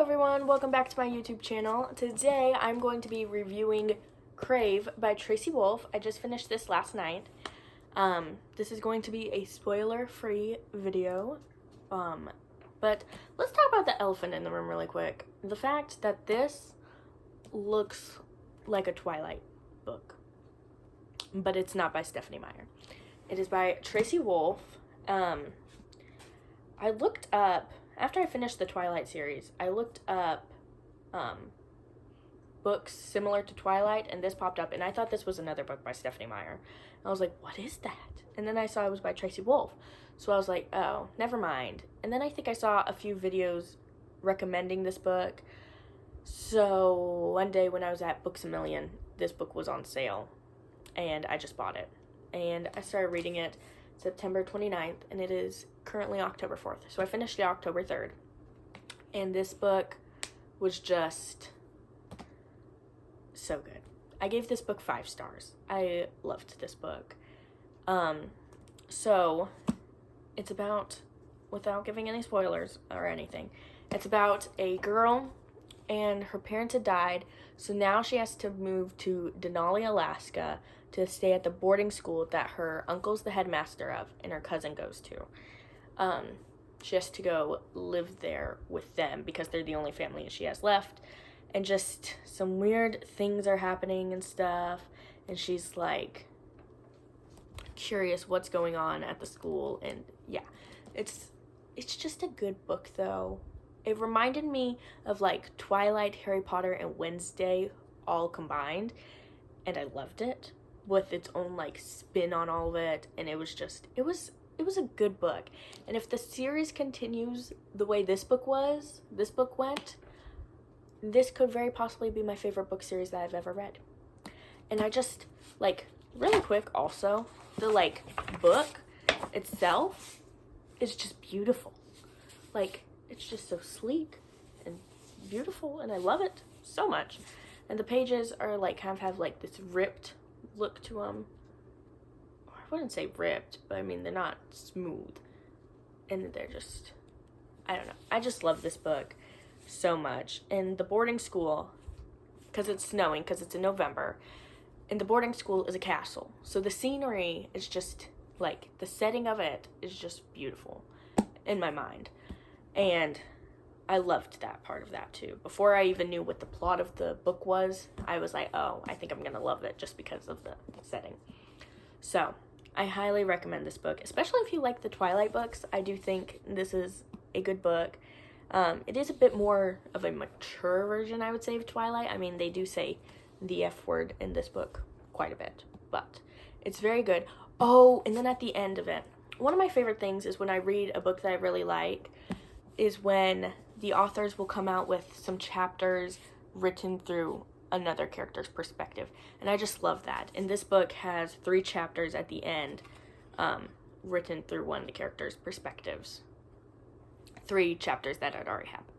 everyone, welcome back to my YouTube channel. Today I'm going to be reviewing Crave by Tracy Wolff. I just finished this last night. This is going to be a spoiler-free video, but let's talk about the elephant in the room really quick. The fact that this looks like a Twilight book, but it's not by Stephanie Meyer. It is by Tracy Wolff. I looked up, after I finished the Twilight series, I looked up books similar to Twilight, and this popped up, and I thought this was another book by Stephanie Meyer. I was like, what is that? And then I saw it was by Tracy Wolff. So I was like, oh, never mind. And then I think I saw a few videos recommending this book. So one day when I was at Books A Million, this book was on sale, and I just bought it. And I started reading it September 29th, and it is currently October 4th. So I finished it October 3rd. And this book was just so good. I gave this book 5 stars. I loved this book. So it's about, without giving any spoilers or anything, it's about a girl and her parents had died, so now she has to move to Denali, Alaska to stay at the boarding school that her uncle's the headmaster of and her cousin goes to. She has to go live there with them because they're the only family she has left, and just some weird things are happening and stuff, and she's like curious what's going on at the school. And yeah, it's just a good book though. It reminded me of like Twilight, Harry Potter, and Wednesday all combined, and I loved it with its own like spin on all of it. And it was a good book. And if the series continues the way this book went, this could very possibly be my favorite book series that I've ever read. And I just like, really quick also, the like book itself is just beautiful. Like, it's just so sleek and beautiful, and I love it so much. And the pages are like kind of have like this ripped look to them. I wouldn't say ripped, but I mean they're not smooth, and they're just, I don't know. I just love this book so much. And the boarding school, because it's snowing, because it's in November, and the boarding school is a castle, so the scenery is just like, the setting of it is just beautiful in my mind. And I loved that part of that too. Before I even knew what the plot of the book was, I was like, oh, I think I'm gonna love it just because of the setting. So I highly recommend this book, especially if you like the Twilight books. I do think this is a good book. It is a bit more of a mature version, I would say, of Twilight. I mean, they do say the F word in this book quite a bit, but it's very good. Oh, and then at the end of it, one of my favorite things is when I read a book that I really like, is when the authors will come out with some chapters written through another character's perspective. And I just love that. And this book has 3 chapters at the end written through one of the character's perspectives. 3 chapters that had already happened.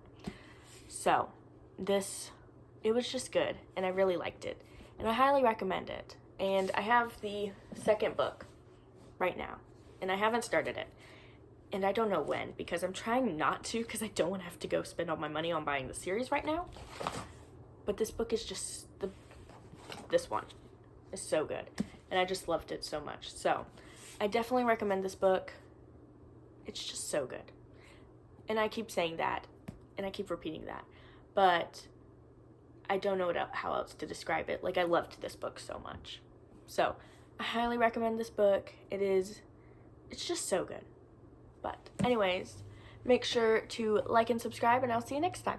So it was just good, and I really liked it. And I highly recommend it. And I have the second book right now, and I haven't started it. And I don't know when, because I'm trying not to, because I don't want to have to go spend all my money on buying the series right now. But this book is just, this one is so good. And I just loved it so much. So I definitely recommend this book. It's just so good. And I keep saying that, and I keep repeating that. But I don't know how else to describe it. Like, I loved this book so much. So I highly recommend this book. It's just so good. But anyways, make sure to like and subscribe, and I'll see you next time.